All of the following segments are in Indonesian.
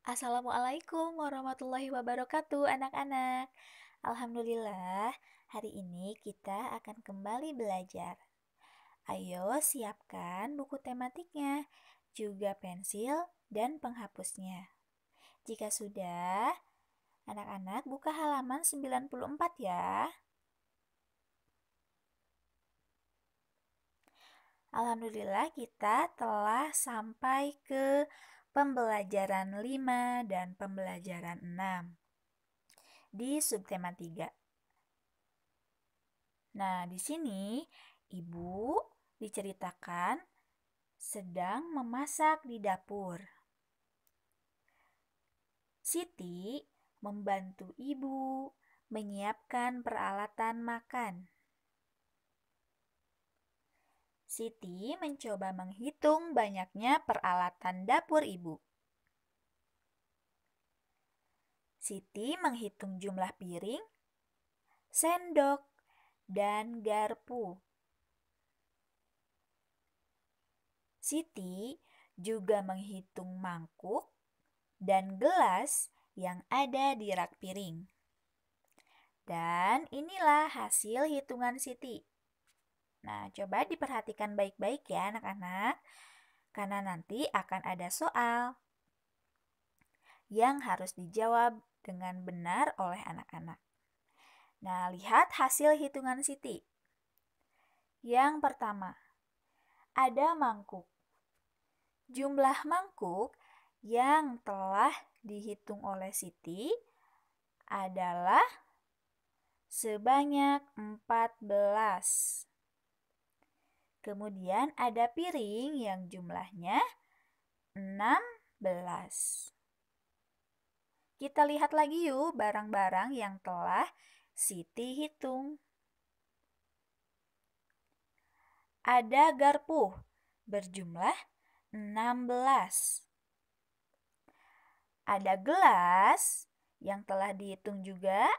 Assalamualaikum warahmatullahi wabarakatuh, anak-anak. Alhamdulillah, hari ini kita akan kembali belajar. Ayo siapkan buku tematiknya, juga pensil dan penghapusnya. Jika sudah, anak-anak buka halaman 94 ya. Alhamdulillah kita telah sampai ke pembelajaran 5 dan pembelajaran 6 di subtema 3. Nah, di sini ibu diceritakan sedang memasak di dapur. Siti membantu ibu menyiapkan peralatan makan. Siti mencoba menghitung banyaknya peralatan dapur ibu. Siti menghitung jumlah piring, sendok, dan garpu. Siti juga menghitung mangkuk dan gelas yang ada di rak piring. Dan inilah hasil hitungan Siti. Nah, coba diperhatikan baik-baik ya anak-anak, karena nanti akan ada soal yang harus dijawab dengan benar oleh anak-anak. Nah, lihat hasil hitungan Siti. Yang pertama, ada mangkuk. Jumlah mangkuk yang telah dihitung oleh Siti adalah sebanyak 14. Kemudian ada piring yang jumlahnya 16. Kita lihat lagi yuk barang-barang yang telah Siti hitung. Ada garpu berjumlah 16. Ada gelas yang telah dihitung juga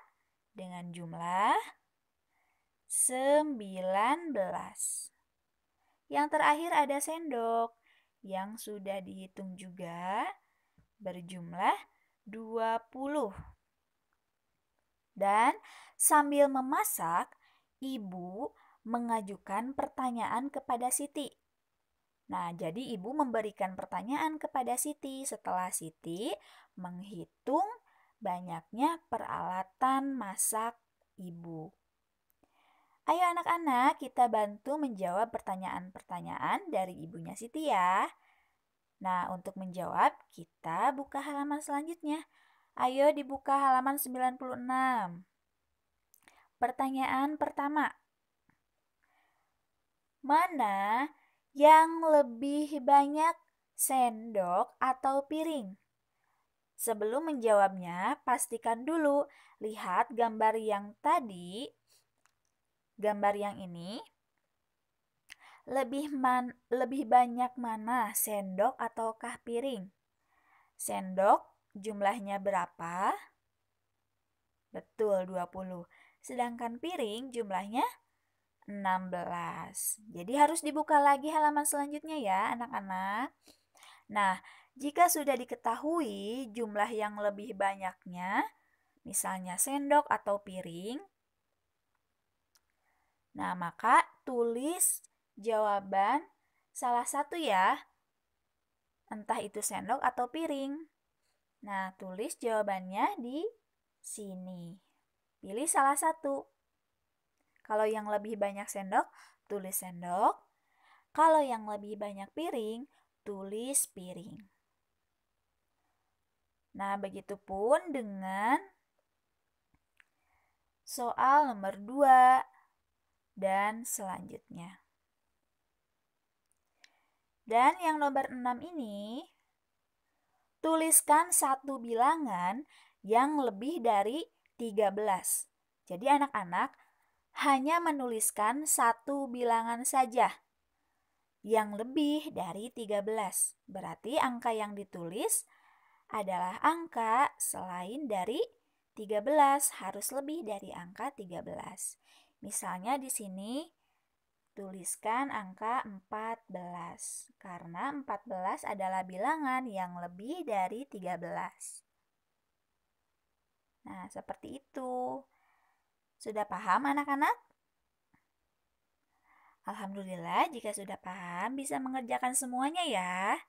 dengan jumlah 19. Yang terakhir ada sendok yang sudah dihitung juga berjumlah 20. Dan sambil memasak, ibu mengajukan pertanyaan kepada Siti. Nah, jadi ibu memberikan pertanyaan kepada Siti setelah Siti menghitung banyaknya peralatan masak ibu. Ayo anak-anak, kita bantu menjawab pertanyaan-pertanyaan dari ibunya Siti ya. Nah, untuk menjawab, kita buka halaman selanjutnya. Ayo dibuka halaman 96. Pertanyaan pertama. Mana yang lebih banyak sendok atau piring? Sebelum menjawabnya, pastikan dulu lihat gambar yang tadi. Gambar yang ini lebih banyak mana sendok ataukah piring? Sendok jumlahnya berapa? Betul, 20. Sedangkan piring jumlahnya 16. Jadi harus dibuka lagi halaman selanjutnya ya anak-anak. Nah, jika sudah diketahui jumlah yang lebih banyaknya, misalnya sendok atau piring, nah maka tulis jawaban salah satu ya, entah itu sendok atau piring. Nah, tulis jawabannya di sini. Pilih salah satu. Kalau yang lebih banyak sendok, tulis sendok. Kalau yang lebih banyak piring, tulis piring. Nah, begitupun dengan soal nomor 2 dan selanjutnya. Dan yang nomor 6 ini, tuliskan satu bilangan yang lebih dari 13. Jadi anak-anak hanya menuliskan satu bilangan saja yang lebih dari 13. Berarti angka yang ditulis adalah angka selain dari 13, harus lebih dari angka 13. Misalnya di sini tuliskan angka 14, karena 14 adalah bilangan yang lebih dari 13. Nah, seperti itu. Sudah paham anak-anak? Alhamdulillah, jika sudah paham bisa mengerjakan semuanya ya.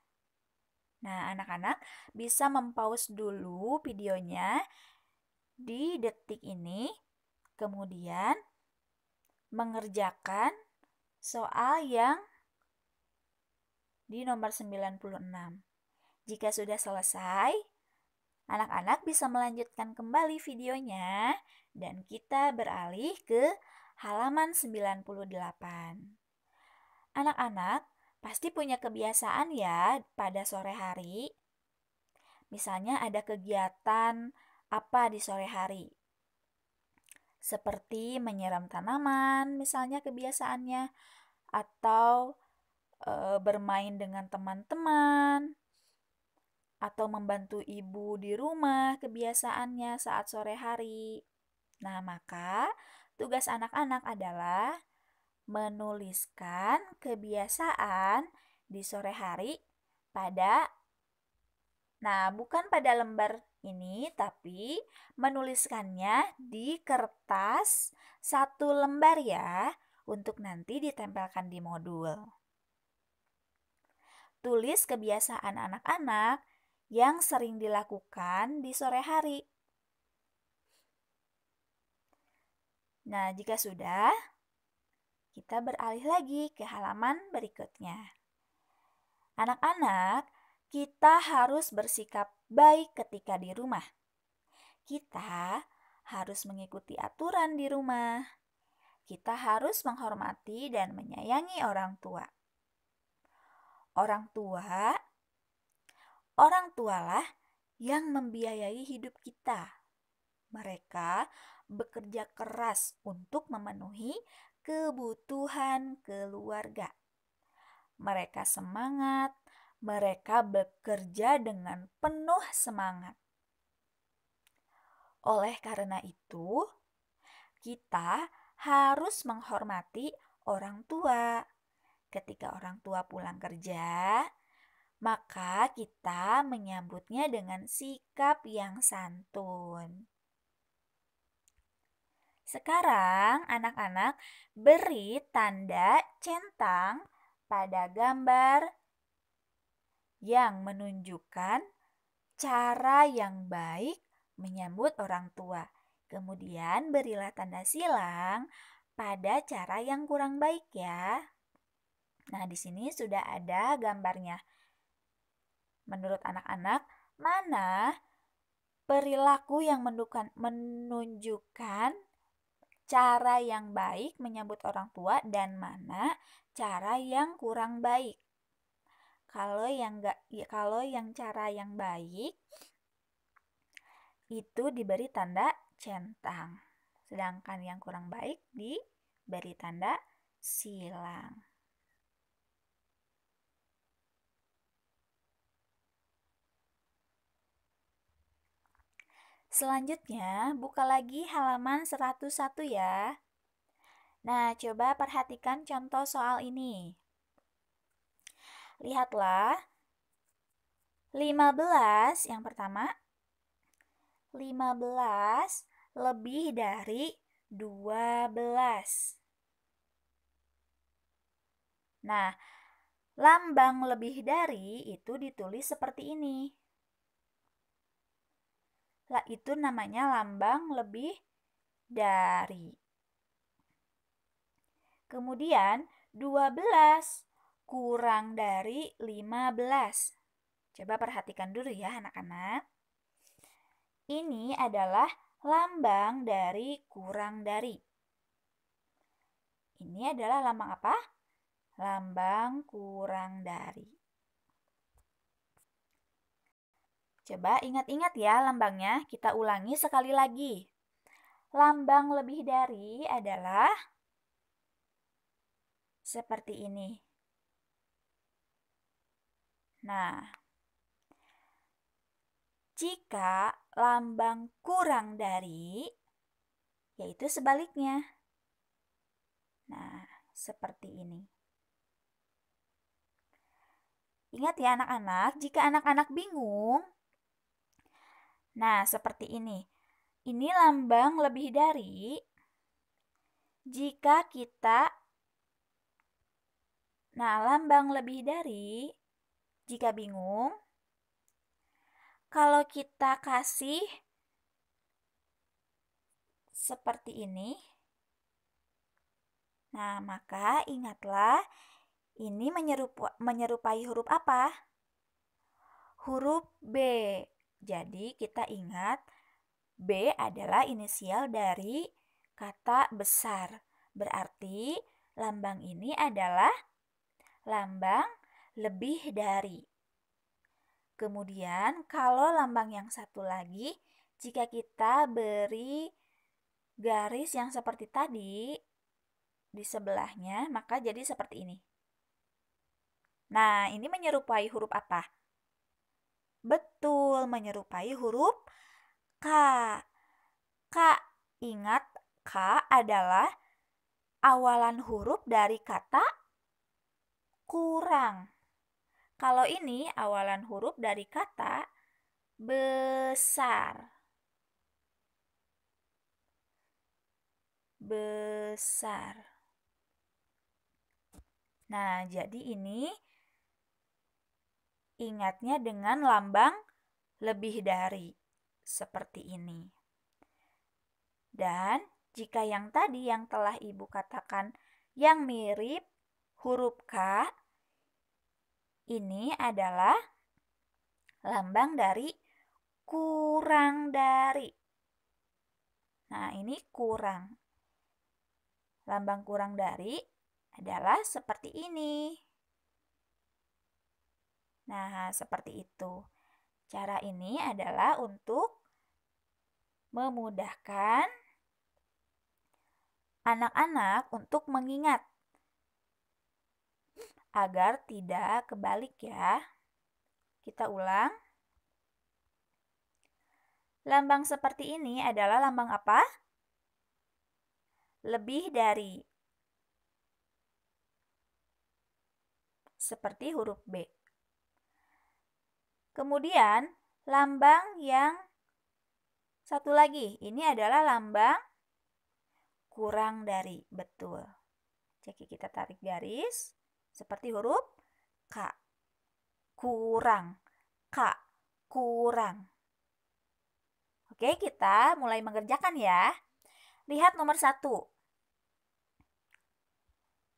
Nah, anak-anak bisa mempause dulu videonya di detik ini, kemudian mengerjakan soal yang di nomor 96. Jika sudah selesai, anak-anak bisa melanjutkan kembali videonya dan kita beralih ke halaman 98. Anak-anak pasti punya kebiasaan ya pada sore hari. Misalnya ada kegiatan apa di sore hari? Seperti menyiram tanaman, misalnya kebiasaannya, atau bermain dengan teman-teman, atau membantu ibu di rumah kebiasaannya saat sore hari. Nah, maka tugas anak-anak adalah menuliskan kebiasaan di sore hari bukan pada lembar ini, tapi menuliskannya di kertas satu lembar ya, untuk nanti ditempelkan di modul. Tulis kebiasaan anak-anak yang sering dilakukan di sore hari. Nah, jika sudah, kita beralih lagi ke halaman berikutnya. Anak-anak, kita harus bersikap baik ketika di rumah. Kita harus mengikuti aturan di rumah. Kita harus menghormati dan menyayangi orang tua. Orang tualah yang membiayai hidup kita. Mereka bekerja keras untuk memenuhi kebutuhan keluarga. Mereka semangat, mereka bekerja dengan penuh semangat. Oleh karena itu, kita harus menghormati orang tua. Ketika orang tua pulang kerja, maka kita menyambutnya dengan sikap yang santun. Sekarang anak-anak beri tanda centang pada gambar yang menunjukkan cara yang baik menyambut orang tua. Kemudian berilah tanda silang pada cara yang kurang baik ya. Nah, di sini sudah ada gambarnya. Menurut anak-anak, mana perilaku yang menunjukkan cara yang baik menyambut orang tua dan mana cara yang kurang baik? Kalau yang cara yang baik itu diberi tanda centang, sedangkan yang kurang baik diberi tanda silang. Selanjutnya, buka lagi halaman 101 ya. Nah, coba perhatikan contoh soal ini. Lihatlah, 15 yang pertama, 15 lebih dari 12. Nah, lambang lebih dari itu ditulis seperti ini. Itu namanya lambang lebih dari. Kemudian 12 kurang dari 15. Coba perhatikan dulu ya anak-anak. Ini adalah lambang dari kurang dari. Ini adalah lambang apa? Lambang kurang dari. Coba ingat-ingat ya lambangnya. Kita ulangi sekali lagi. Lambang lebih dari adalah seperti ini. Nah, jika lambang kurang dari, yaitu sebaliknya. Nah, seperti ini. Ingat ya anak-anak, jika anak-anak bingung, nah seperti ini. Ini lambang lebih dari. Jika kita, lambang lebih dari, jika bingung, kalau kita kasih seperti ini, maka ingatlah ini menyerupai huruf apa? Huruf B. Jadi kita ingat B adalah inisial dari kata besar. Berarti lambang ini adalah lambang lebih dari. Kemudian kalau lambang yang satu lagi, jika kita beri garis yang seperti tadi di sebelahnya, maka jadi seperti ini. Nah, ini menyerupai huruf apa? Betul, menyerupai huruf K. K, ingat K adalah awalan huruf dari kata kurang. Kalau ini awalan huruf dari kata besar. Besar. Nah, jadi ini ingatnya dengan lambang lebih dari. Seperti ini. Dan jika yang tadi yang telah Ibu katakan yang mirip huruf K, ini adalah lambang dari kurang dari. Nah, ini kurang. Lambang kurang dari adalah seperti ini. Nah, seperti itu. Cara ini adalah untuk memudahkan anak-anak untuk mengingat agar tidak kebalik ya. Kita ulang. Lambang seperti ini adalah lambang apa? Lebih dari. Seperti huruf B. Kemudian, lambang yang satu lagi. Ini adalah lambang kurang dari. Betul. Jadi kita tarik garis seperti huruf K. Kurang. K. Kurang. Oke, kita mulai mengerjakan ya. Lihat nomor 1.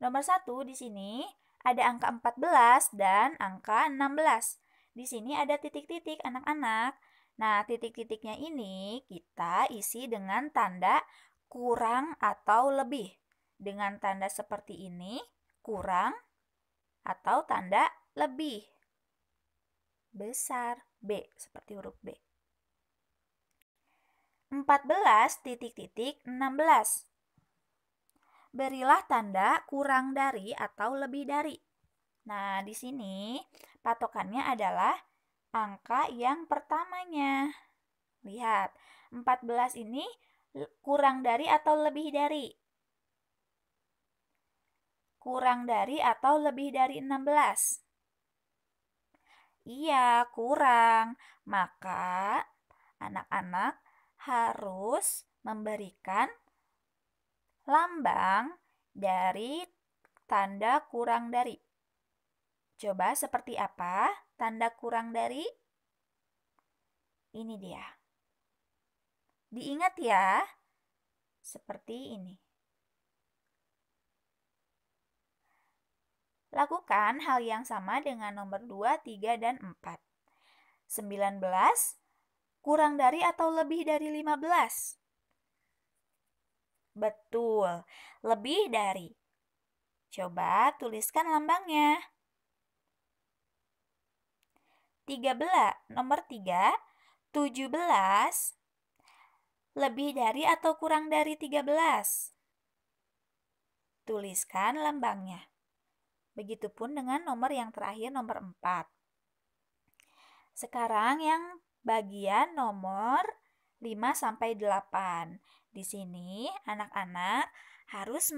Nomor 1 di sini ada angka 14 dan angka 16. Di sini ada titik-titik anak-anak. Nah, titik-titiknya ini kita isi dengan tanda kurang atau lebih. Dengan tanda seperti ini, kurang atau tanda lebih. Besar, B, seperti huruf B. 14 titik-titik 16. Berilah tanda kurang dari atau lebih dari. Nah, di sini patokannya adalah angka yang pertamanya. Lihat, 14 ini kurang dari atau lebih dari? Kurang dari atau lebih dari 16? Iya, kurang. Maka anak-anak harus memberikan lambang dari tanda kurang dari. Coba seperti apa tanda kurang dari? Ini dia. Diingat ya, seperti ini. Lakukan hal yang sama dengan nomor 2, 3, dan 4. 19 kurang dari atau lebih dari 15? Betul, lebih dari. Coba tuliskan lambangnya. 13, nomor 3, 17 lebih dari atau kurang dari 13? Tuliskan lambangnya. Begitupun dengan nomor yang terakhir, nomor 4. Sekarang yang bagian nomor 5-8. Di sini anak-anak harus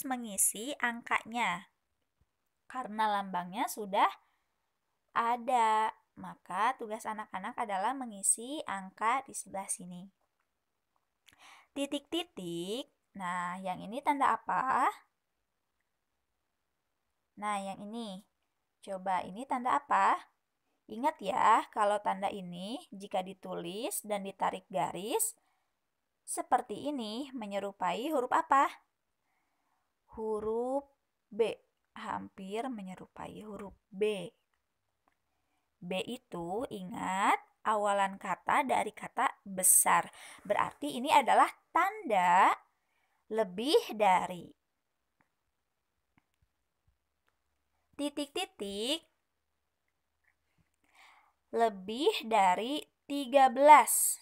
mengisi angkanya. Karena lambangnya sudah ada, maka tugas anak-anak adalah mengisi angka di sebelah sini. Titik-titik, nah yang ini tanda apa? Nah yang ini, coba ini tanda apa? Ingat ya, kalau tanda ini jika ditulis dan ditarik garis, seperti ini menyerupai huruf apa? Huruf B, hampir menyerupai huruf B. B itu ingat awalan kata dari kata besar. Berarti ini adalah tanda lebih dari. Titik-titik lebih dari 13.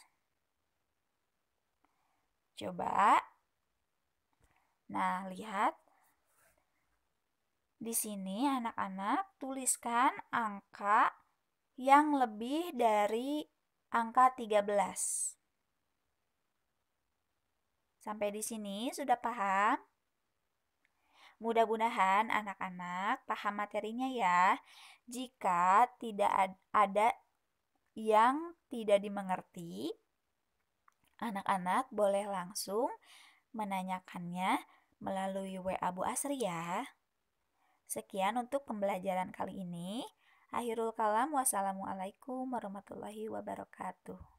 Coba. Nah, lihat. Di sini anak-anak tuliskan angka yang lebih dari angka 13. Sampai di sini sudah paham? Mudah-mudahan anak-anak paham materinya ya. Jika tidak ada yang tidak dimengerti, anak-anak boleh langsung menanyakannya melalui WA Bu Asri ya. Sekian untuk pembelajaran kali ini. Akhirul kalam, wassalamualaikum warahmatullahi wabarakatuh.